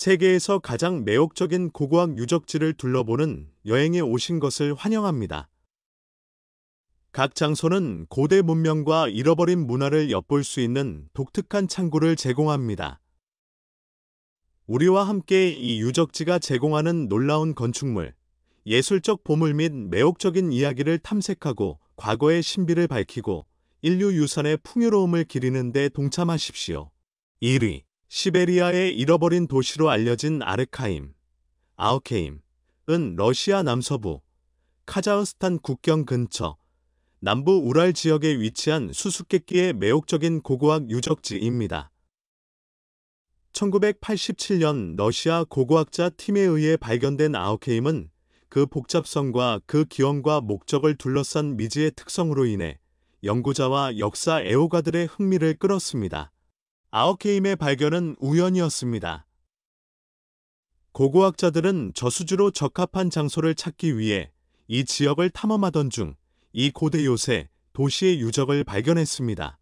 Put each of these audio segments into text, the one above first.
세계에서 가장 매혹적인 고고학 유적지를 둘러보는 여행에 오신 것을 환영합니다. 각 장소는 고대 문명과 잃어버린 문화를 엿볼 수 있는 독특한 창구를 제공합니다. 우리와 함께 이 유적지가 제공하는 놀라운 건축물, 예술적 보물 및 매혹적인 이야기를 탐색하고 과거의 신비를 밝히고 인류 유산의 풍요로움을 기리는 데 동참하십시오. 1위. 시베리아의 잃어버린 도시로 알려진 아르카임은 러시아 남서부 카자흐스탄 국경 근처 남부 우랄 지역에 위치한 수수께끼의 매혹적인 고고학 유적지입니다. 1987년 러시아 고고학자 팀에 의해 발견된 아우케임은 그 복잡성과 그 기원과 목적을 둘러싼 미지의 특성으로 인해 연구자와 역사 애호가들의 흥미를 끌었습니다. 아우케임의 발견은 우연이었습니다. 고고학자들은 저수지로 적합한 장소를 찾기 위해 이 지역을 탐험하던 중 이 고대 요새 도시의 유적을 발견했습니다.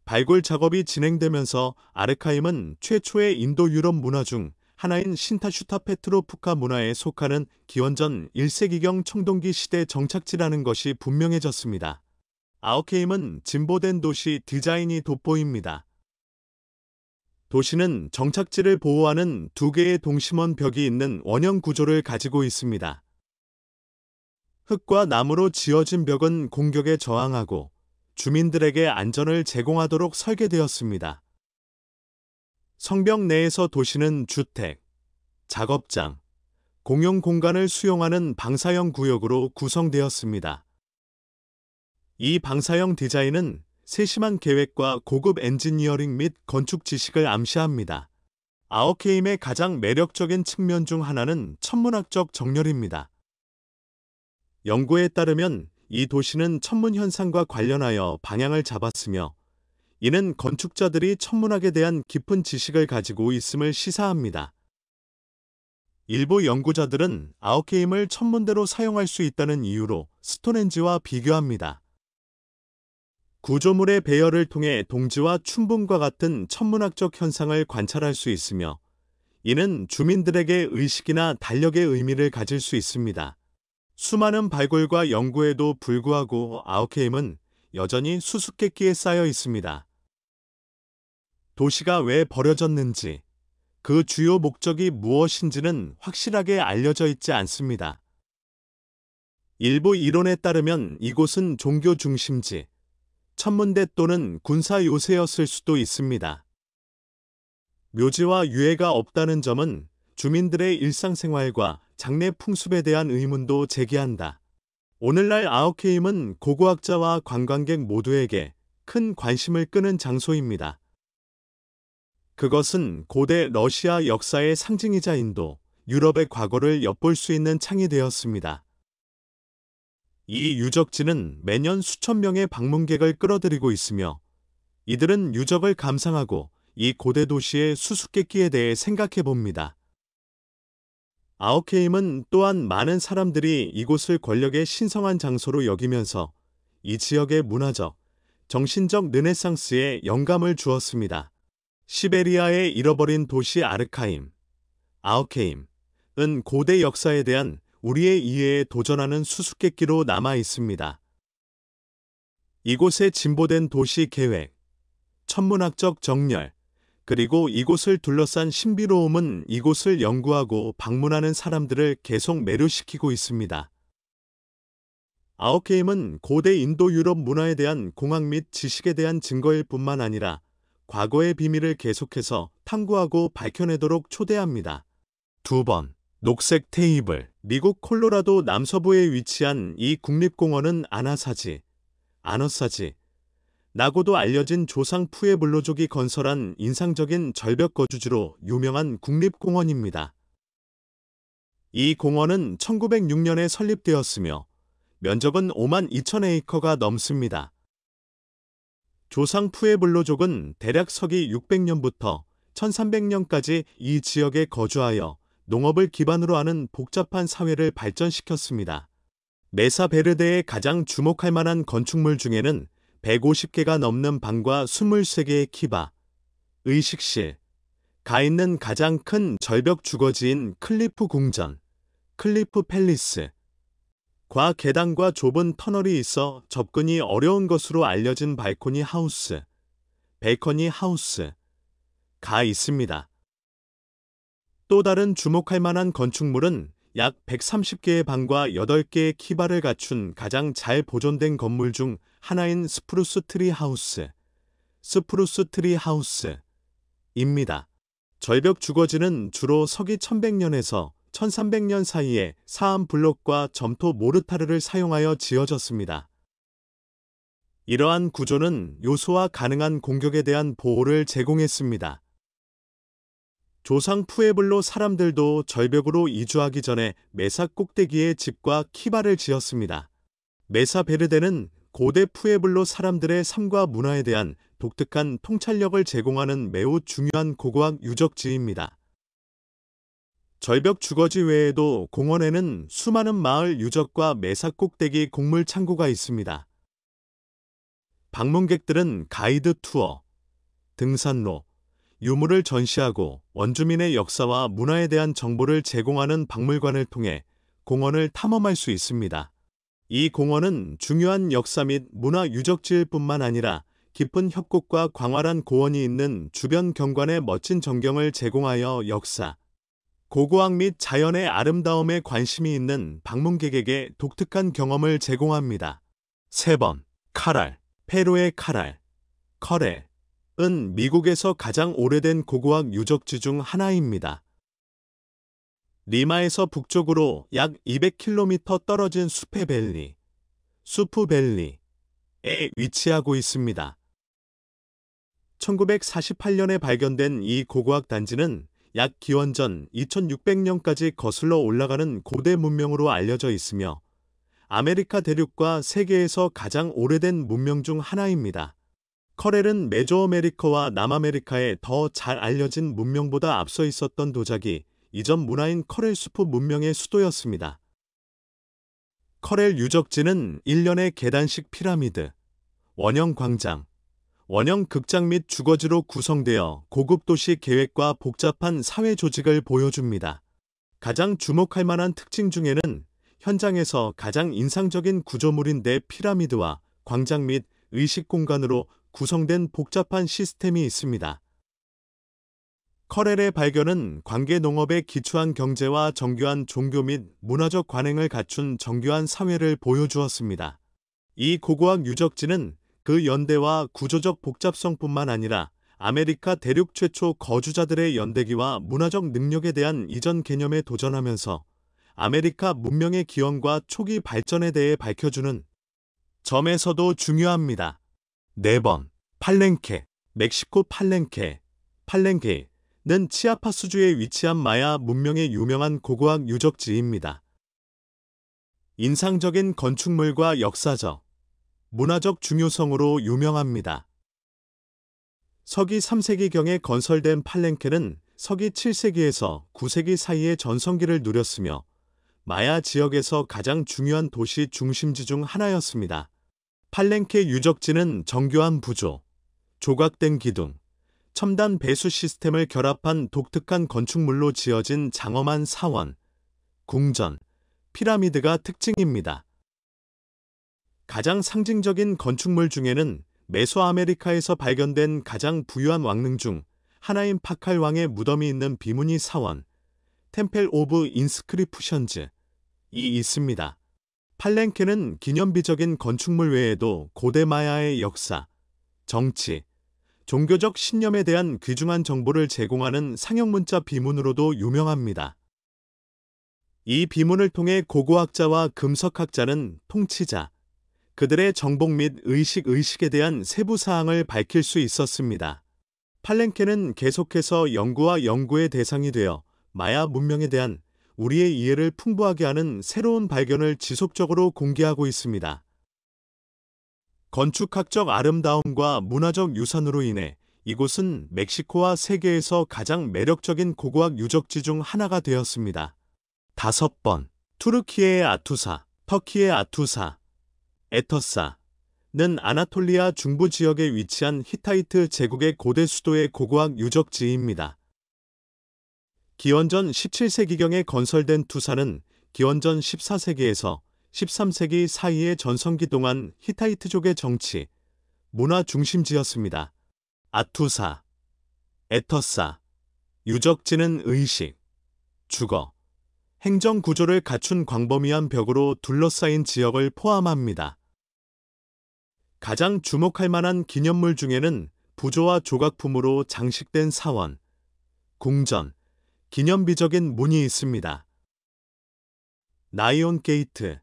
발굴 작업이 진행되면서 아르카임은 최초의 인도 유럽 문화 중 하나인 신타슈타 페트로프카 문화에 속하는 기원전 1세기경 청동기 시대 정착지라는 것이 분명해졌습니다. 아우케임은 진보된 도시 디자인이 돋보입니다. 도시는 정착지를 보호하는 두 개의 동심원 벽이 있는 원형 구조를 가지고 있습니다. 흙과 나무로 지어진 벽은 공격에 저항하고 주민들에게 안전을 제공하도록 설계되었습니다. 성벽 내에서 도시는 주택, 작업장, 공용 공간을 수용하는 방사형 구역으로 구성되었습니다. 이 방사형 디자인은 세심한 계획과 고급 엔지니어링 및 건축 지식을 암시합니다. 아우케임의 가장 매력적인 측면 중 하나는 천문학적 정렬입니다. 연구에 따르면 이 도시는 천문 현상과 관련하여 방향을 잡았으며 이는 건축자들이 천문학에 대한 깊은 지식을 가지고 있음을 시사합니다. 일부 연구자들은 아우케임을 천문대로 사용할 수 있다는 이유로 스톤헨지와 비교합니다. 구조물의 배열을 통해 동지와 춘분과 같은 천문학적 현상을 관찰할 수 있으며 이는 주민들에게 의식이나 달력의 의미를 가질 수 있습니다. 수많은 발굴과 연구에도 불구하고 아우케임은 여전히 수수께끼에 쌓여 있습니다. 도시가 왜 버려졌는지, 그 주요 목적이 무엇인지는 확실하게 알려져 있지 않습니다. 일부 이론에 따르면 이곳은 종교 중심지, 천문대 또는 군사 요새였을 수도 있습니다. 묘지와 유해가 없다는 점은 주민들의 일상생활과 장례 풍습에 대한 의문도 제기한다. 오늘날 아우케임은 고고학자와 관광객 모두에게 큰 관심을 끄는 장소입니다. 그것은 고대 러시아 역사의 상징이자 인도, 유럽의 과거를 엿볼 수 있는 창이 되었습니다. 이 유적지는 매년 수천 명의 방문객을 끌어들이고 있으며 이들은 유적을 감상하고 이 고대 도시의 수수께끼에 대해 생각해 봅니다. 아우케임은 또한 많은 사람들이 이곳을 권력의 신성한 장소로 여기면서 이 지역의 문화적, 정신적 르네상스에 영감을 주었습니다. 시베리아의 잃어버린 도시 아우케임은 고대 역사에 대한 우리의 이해에 도전하는 수수께끼로 남아 있습니다. 이곳의 진보된 도시 계획, 천문학적 정렬, 그리고 이곳을 둘러싼 신비로움은 이곳을 연구하고 방문하는 사람들을 계속 매료시키고 있습니다. 아우케임은 고대 인도 유럽 문화에 대한 공학 및 지식에 대한 증거일 뿐만 아니라 과거의 비밀을 계속해서 탐구하고 밝혀내도록 초대합니다. 2번. 녹색 테이블. 미국 콜로라도 남서부에 위치한 이 국립공원은 아너사지, 나고도 알려진 조상 푸에블로족이 건설한 인상적인 절벽 거주지로 유명한 국립공원입니다. 이 공원은 1906년에 설립되었으며 면적은 5만 2천 에이커가 넘습니다. 조상 푸에블로족은 대략 서기 600년부터 1300년까지 이 지역에 거주하여 농업을 기반으로 하는 복잡한 사회를 발전시켰습니다. 메사 베르데의 가장 주목할 만한 건축물 중에는 150개가 넘는 방과 23개의 키바, 의식실, 가 있는 가장 큰 절벽 주거지인 클리프 궁전, 클리프 팰리스. 과 계단과 좁은 터널이 있어 접근이 어려운 것으로 알려진 발코니 하우스, 베이커니 하우스. 가 있습니다. 또 다른 주목할 만한 건축물은 약 130개의 방과 8개의 키바를 갖춘 가장 잘 보존된 건물 중 하나인 스프루스 트리 하우스, 스프루스 트리 하우스입니다. 절벽 주거지는 주로 서기 1100년에서 1300년 사이에 사암 블록과 점토 모르타르를 사용하여 지어졌습니다. 이러한 구조는 요소와 가능한 공격에 대한 보호를 제공했습니다. 조상 푸에블로 사람들도 절벽으로 이주하기 전에 메사 꼭대기에 집과 키바를 지었습니다. 메사 베르데는 고대 푸에블로 사람들의 삶과 문화에 대한 독특한 통찰력을 제공하는 매우 중요한 고고학 유적지입니다. 절벽 주거지 외에도 공원에는 수많은 마을 유적과 메사 꼭대기 곡물 창고가 있습니다. 방문객들은 가이드 투어, 등산로, 유물을 전시하고 원주민의 역사와 문화에 대한 정보를 제공하는 박물관을 통해 공원을 탐험할 수 있습니다. 이 공원은 중요한 역사 및 문화 유적지일 뿐만 아니라 깊은 협곡과 광활한 고원이 있는 주변 경관의 멋진 전경을 제공하여 역사, 고고학 및 자연의 아름다움에 관심이 있는 방문객에게 독특한 경험을 제공합니다. 3번, 카랄, 페루의 카랄, 커렐은 미국에서 가장 오래된 고고학 유적지 중 하나입니다. 리마에서 북쪽으로 약 200km 떨어진 수페밸리, 수프밸리에 위치하고 있습니다. 1948년에 발견된 이 고고학 단지는 약 기원전 2600년까지 거슬러 올라가는 고대 문명으로 알려져 있으며 아메리카 대륙과 세계에서 가장 오래된 문명 중 하나입니다. 커렐은 메조아메리카와 남아메리카에 더 잘 알려진 문명보다 앞서 있었던 도자기, 이전 문화인 커렐 수프 문명의 수도였습니다. 커렐 유적지는 일련의 계단식 피라미드, 원형 광장, 원형 극장 및 주거지로 구성되어 고급 도시 계획과 복잡한 사회 조직을 보여줍니다. 가장 주목할 만한 특징 중에는 현장에서 가장 인상적인 구조물인 대 피라미드와 광장 및 의식 공간으로 구성된 복잡한 시스템이 있습니다. 커렐의 발견은 관계 농업에 기초한 경제와 정교한 종교 및 문화적 관행을 갖춘 정교한 사회를 보여주었습니다. 이 고고학 유적지는 그 연대와 구조적 복잡성뿐만 아니라 아메리카 대륙 최초 거주자들의 연대기와 문화적 능력에 대한 이전 개념에 도전하면서 아메리카 문명의 기원과 초기 발전에 대해 밝혀주는 점에서도 중요합니다. 4번, 팔렌케, 멕시코 팔렌케. 팔렌케는 치아파스주에 위치한 마야 문명의 유명한 고고학 유적지입니다. 인상적인 건축물과 역사적, 문화적 중요성으로 유명합니다. 서기 3세기경에 건설된 팔렌케는 서기 7세기에서 9세기 사이에 전성기를 누렸으며 마야 지역에서 가장 중요한 도시 중심지 중 하나였습니다. 팔렌케 유적지는 정교한 구조, 조각된 기둥, 첨단 배수 시스템을 결합한 독특한 건축물로 지어진 장엄한 사원, 궁전, 피라미드가 특징입니다. 가장 상징적인 건축물 중에는 메소아메리카에서 발견된 가장 부유한 왕릉 중 하나인 파칼 왕의 무덤이 있는 비무니 사원, 템펠 오브 인스크리프션즈이 있습니다. 팔렌케는 기념비적인 건축물 외에도 고대 마야의 역사, 정치, 종교적 신념에 대한 귀중한 정보를 제공하는 상형문자 비문으로도 유명합니다. 이 비문을 통해 고고학자와 금석학자는 통치자, 그들의 정복 및 의식에 대한 세부 사항을 밝힐 수 있었습니다. 팔렌케는 계속해서 연구의 대상이 되어 마야 문명에 대한 우리의 이해를 풍부하게 하는 새로운 발견을 지속적으로 공개하고 있습니다. 건축학적 아름다움과 문화적 유산으로 인해 이곳은 멕시코와 세계에서 가장 매력적인 고고학 유적지 중 하나가 되었습니다. 5번, 투르키의 아투사, 터키의 아투사, 에터사는 아나톨리아 중부 지역에 위치한 히타이트 제국의 고대 수도의 고고학 유적지입니다. 기원전 17세기경에 건설된 투사는 기원전 14세기에서 13세기 사이의 전성기 동안 히타이트족의 정치, 문화 중심지였습니다. 아투사, 에터사, 유적지는 의식, 주거, 행정 구조를 갖춘 광범위한 벽으로 둘러싸인 지역을 포함합니다. 가장 주목할 만한 기념물 중에는 부조와 조각품으로 장식된 사원, 궁전, 기념비적인 문이 있습니다. 나이온 게이트,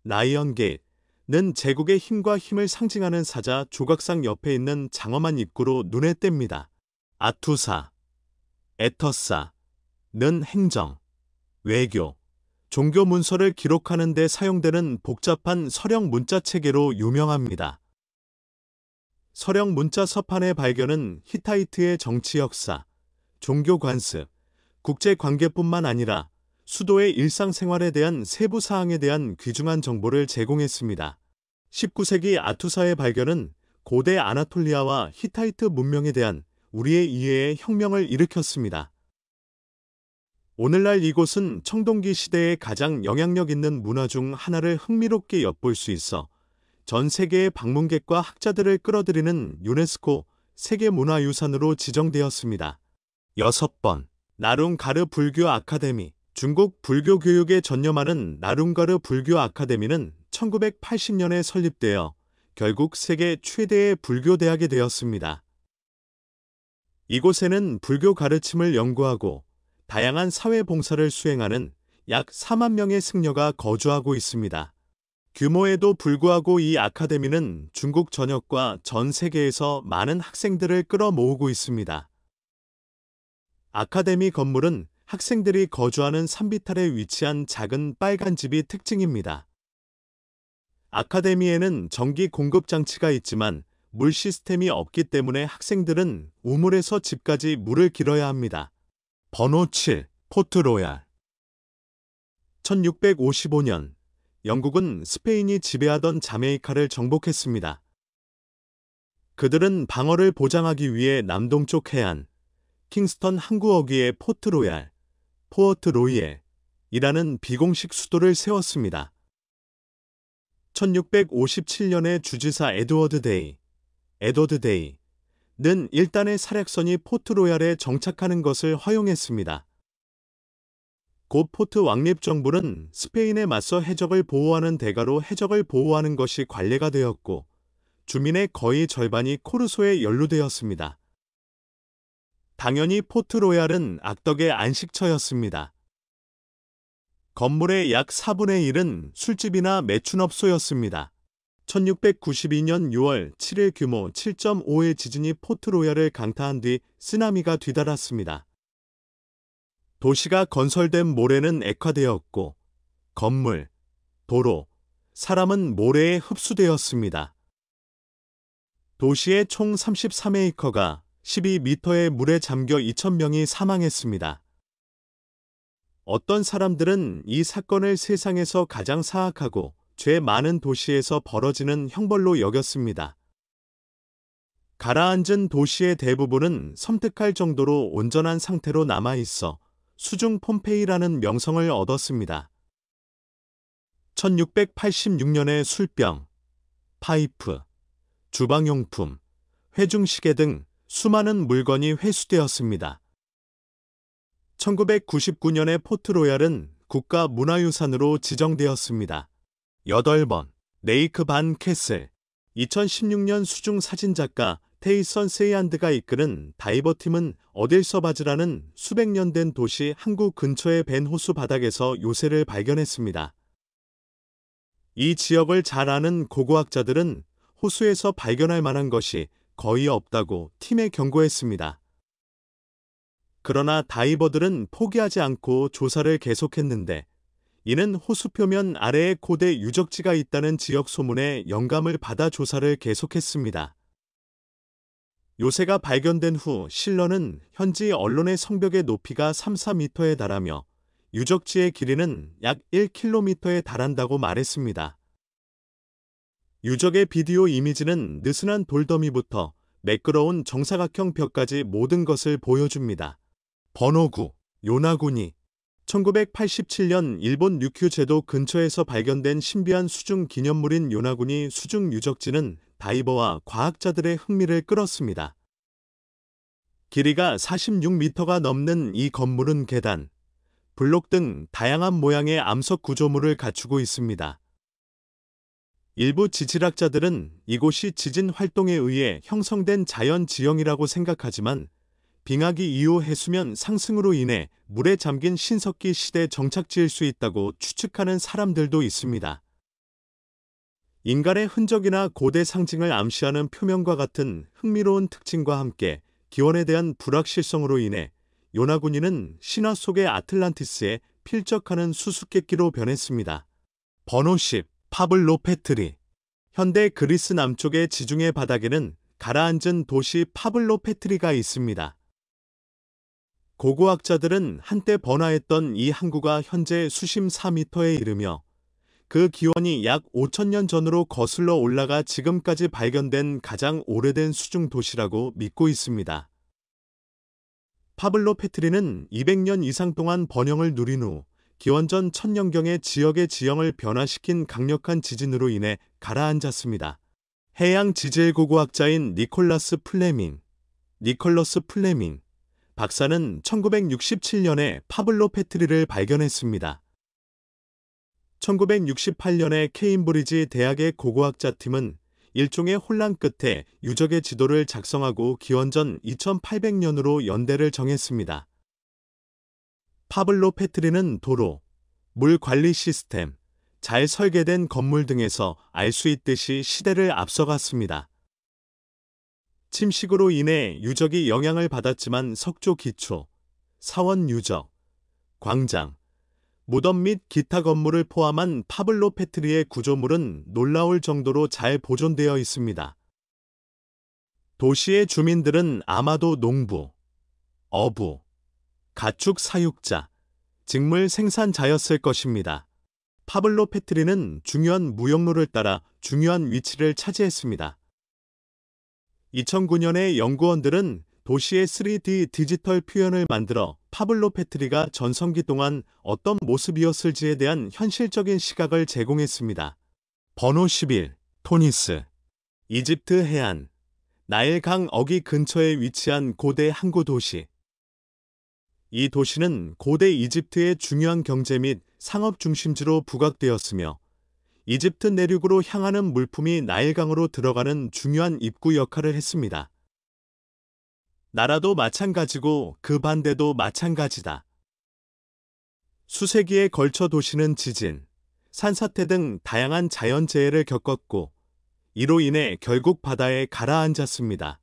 나이언 게이트는 제국의 힘과 힘을 상징하는 사자 조각상 옆에 있는 장엄한 입구로 눈에 띕니다. 아투사, 에터사는 행정, 외교, 종교 문서를 기록하는 데 사용되는 복잡한 서령 문자 체계로 유명합니다. 서령 문자 서판의 발견은 히타이트의 정치 역사, 종교 관습, 국제 관계뿐만 아니라 수도의 일상생활에 대한 세부 사항에 대한 귀중한 정보를 제공했습니다. 19세기 아투사의 발견은 고대 아나톨리아와 히타이트 문명에 대한 우리의 이해에 혁명을 일으켰습니다. 오늘날 이곳은 청동기 시대의 가장 영향력 있는 문화 중 하나를 흥미롭게 엿볼 수 있어 전 세계의 방문객과 학자들을 끌어들이는 유네스코 세계문화유산으로 지정되었습니다. 6번. 나룽가르 불교 아카데미. 중국 불교 교육에 전념하는 나룽가르 불교 아카데미는 1980년에 설립되어 결국 세계 최대의 불교 대학이 되었습니다. 이곳에는 불교 가르침을 연구하고 다양한 사회 봉사를 수행하는 약 4만 명의 승려가 거주하고 있습니다. 규모에도 불구하고 이 아카데미는 중국 전역과 전 세계에서 많은 학생들을 끌어모으고 있습니다. 아카데미 건물은 학생들이 거주하는 산비탈에 위치한 작은 빨간 집이 특징입니다. 아카데미에는 전기 공급 장치가 있지만 물 시스템이 없기 때문에 학생들은 우물에서 집까지 물을 길어야 합니다. 번호 7. 포트로얄. 1655년 영국은 스페인이 지배하던 자메이카를 정복했습니다. 그들은 방어를 보장하기 위해 남동쪽 해안, 킹스턴 항구 어귀에 포트로얄, 포어트 로이엘이라는 비공식 수도를 세웠습니다. 1657년에 주지사 에드워드 데이는 일단의 사략선이 포트로얄에 정착하는 것을 허용했습니다. 곧 포트 왕립 정부는 스페인에 맞서 해적을 보호하는 대가로 해적을 보호하는 것이 관례가 되었고 주민의 거의 절반이 코르소에 연루되었습니다. 당연히 포트로얄은 악덕의 안식처였습니다. 건물의 약 4분의 1은 술집이나 매춘업소였습니다. 1692년 6월 7일 규모 7.5의 지진이 포트로얄을 강타한 뒤 쓰나미가 뒤달았습니다. 도시가 건설된 모래는 액화되었고 건물, 도로, 사람은 모래에 흡수되었습니다. 도시의 총 33에이커가 12m의 물에 잠겨 2,000명이 사망했습니다. 어떤 사람들은 이 사건을 세상에서 가장 사악하고 죄 많은 도시에서 벌어지는 형벌로 여겼습니다. 가라앉은 도시의 대부분은 섬뜩할 정도로 온전한 상태로 남아있어 수중 폼페이라는 명성을 얻었습니다. 1686년에 술병, 파이프, 주방용품, 회중시계 등 수많은 물건이 회수되었습니다. 1999년에 포트로얄은 국가문화유산으로 지정되었습니다. 8번. 레이크 반 캐슬. 2016년 수중 사진작가 테이선 세이안드가 이끄는 다이버팀은 어딜서바즈라는 수백 년 된 도시 항구 근처의 벤 호수 바닥에서 요새를 발견했습니다. 이 지역을 잘 아는 고고학자들은 호수에서 발견할 만한 것이 거의 없다고 팀에 경고했습니다. 그러나 다이버들은 포기하지 않고 조사를 계속했는데 이는 호수 표면 아래에 고대 유적지가 있다는 지역 소문에 영감을 받아 조사를 계속했습니다. 요새가 발견된 후 실러는 현지 언론의 성벽의 높이가 3-4m에 달하며 유적지의 길이는 약 1km에 달한다고 말했습니다. 유적의 비디오 이미지는 느슨한 돌더미부터 매끄러운 정사각형 벽까지 모든 것을 보여줍니다. 번호 9. 요나구니. 1987년 일본 류큐 제도 근처에서 발견된 신비한 수중 기념물인 요나구니 수중 유적지는 다이버와 과학자들의 흥미를 끌었습니다. 길이가 46m가 넘는 이 건물은 계단, 블록 등 다양한 모양의 암석 구조물을 갖추고 있습니다. 일부 지질학자들은 이곳이 지진 활동에 의해 형성된 자연 지형이라고 생각하지만 빙하기 이후 해수면 상승으로 인해 물에 잠긴 신석기 시대 정착지일 수 있다고 추측하는 사람들도 있습니다. 인간의 흔적이나 고대 상징을 암시하는 표면과 같은 흥미로운 특징과 함께 기원에 대한 불확실성으로 인해 요나구니는 신화 속의 아틀란티스에 필적하는 수수께끼로 변했습니다. 번호 10. 파블로페트리. 현대 그리스 남쪽의 지중해 바닥에는 가라앉은 도시 파블로페트리가 있습니다. 고고학자들은 한때 번화했던 이 항구가 현재 수심 4m에 이르며 그 기원이 약 5,000년 전으로 거슬러 올라가 지금까지 발견된 가장 오래된 수중 도시라고 믿고 있습니다. 파블로페트리는 200년 이상 동안 번영을 누린 후 기원전 1000년경에 지역의 지형을 변화시킨 강력한 지진으로 인해 가라앉았습니다. 해양 지질 고고학자인 니콜러스 플레밍 박사는 1967년에 파블로페트리를 발견했습니다. 1968년에 케임브리지 대학의 고고학자 팀은 일종의 혼란 끝에 유적의 지도를 작성하고 기원전 2800년으로 연대를 정했습니다. 파블로페트리는 도로, 물 관리 시스템, 잘 설계된 건물 등에서 알 수 있듯이 시대를 앞서갔습니다. 침식으로 인해 유적이 영향을 받았지만 석조 기초, 사원 유적, 광장, 무덤 및 기타 건물을 포함한 파블로페트리의 구조물은 놀라울 정도로 잘 보존되어 있습니다. 도시의 주민들은 아마도 농부, 어부, 가축 사육자, 직물 생산자였을 것입니다. 파블로페트리는 중요한 무역로를 따라 중요한 위치를 차지했습니다. 2009년에 연구원들은 도시의 3D 디지털 표현을 만들어 파블로페트리가 전성기 동안 어떤 모습이었을지에 대한 현실적인 시각을 제공했습니다. 번호 11. 토니스. 이집트 해안, 나일강 어귀 근처에 위치한 고대 항구 도시. 이 도시는 고대 이집트의 중요한 경제 및 상업 중심지로 부각되었으며 이집트 내륙으로 향하는 물품이 나일강으로 들어가는 중요한 입구 역할을 했습니다. 나라도 마찬가지고 그 반대도 마찬가지다. 수세기에 걸쳐 도시는 지진, 산사태 등 다양한 자연재해를 겪었고 이로 인해 결국 바다에 가라앉았습니다.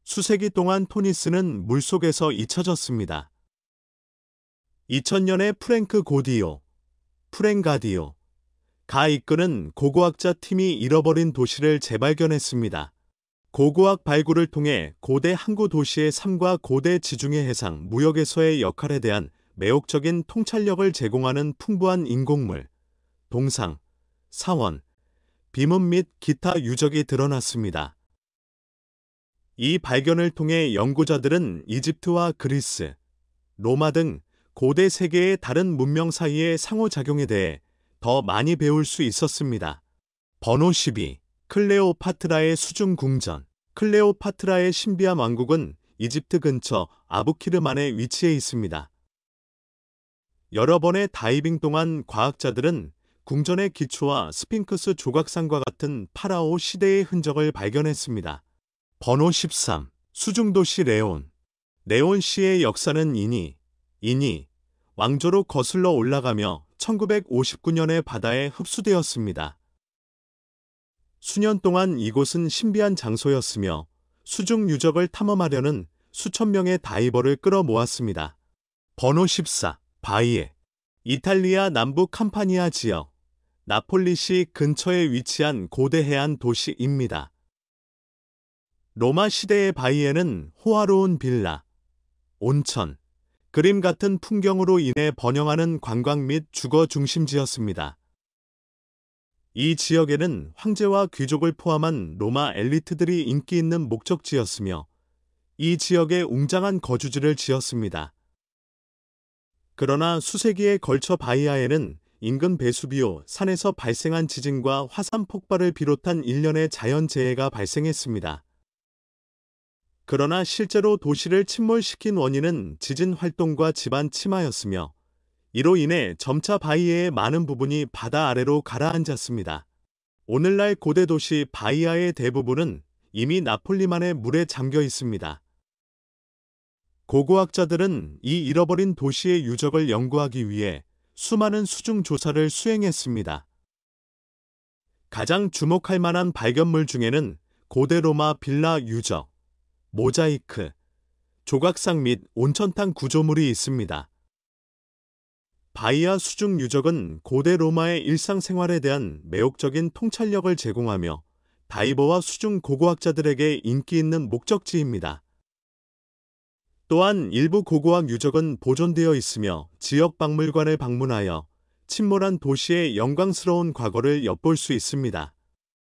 수세기 동안 토니스는 물속에서 잊혀졌습니다. 2000년에 프랭가디오, 가 이끄는 고고학자 팀이 잃어버린 도시를 재발견했습니다. 고고학 발굴을 통해 고대 항구 도시의 삶과 고대 지중해 해상, 무역에서의 역할에 대한 매혹적인 통찰력을 제공하는 풍부한 인공물, 동상, 사원, 비문 및 기타 유적이 드러났습니다. 이 발견을 통해 연구자들은 이집트와 그리스, 로마 등 고대 세계의 다른 문명 사이의 상호작용에 대해 더 많이 배울 수 있었습니다. 번호 12. 클레오파트라의 수중 궁전. 클레오파트라의 신비한 왕국은 이집트 근처 아부키르만에 위치해 있습니다. 여러 번의 다이빙 동안 과학자들은 궁전의 기초와 스핑크스 조각상과 같은 파라오 시대의 흔적을 발견했습니다. 번호 13. 수중도시 레온. 레온시의 역사는 이니 왕조로 거슬러 올라가며 1959년에 바다에 흡수되었습니다. 수년 동안 이곳은 신비한 장소였으며 수중 유적을 탐험하려는 수천 명의 다이버를 끌어모았습니다. 번호 14. 바이에. 이탈리아 남부 캄파니아 지역, 나폴리시 근처에 위치한 고대 해안 도시입니다. 로마 시대의 바이에는 호화로운 빌라, 온천, 그림 같은 풍경으로 인해 번영하는 관광 및 주거 중심지였습니다. 이 지역에는 황제와 귀족을 포함한 로마 엘리트들이 인기 있는 목적지였으며 이 지역에 웅장한 거주지를 지었습니다. 그러나 수세기에 걸쳐 바이아에는 인근 베수비오 산에서 발생한 지진과 화산 폭발을 비롯한 일련의 자연재해가 발생했습니다. 그러나 실제로 도시를 침몰시킨 원인은 지진 활동과 지반 침하였으며 이로 인해 점차 바이아의 많은 부분이 바다 아래로 가라앉았습니다. 오늘날 고대 도시 바이아의 대부분은 이미 나폴리만의 물에 잠겨 있습니다. 고고학자들은 이 잃어버린 도시의 유적을 연구하기 위해 수많은 수중 조사를 수행했습니다. 가장 주목할 만한 발견물 중에는 고대 로마 빌라 유적, 모자이크, 조각상 및 온천탕 구조물이 있습니다. 바이아 수중 유적은 고대 로마의 일상생활에 대한 매혹적인 통찰력을 제공하며 다이버와 수중 고고학자들에게 인기 있는 목적지입니다. 또한 일부 고고학 유적은 보존되어 있으며 지역 박물관을 방문하여 침몰한 도시의 영광스러운 과거를 엿볼 수 있습니다.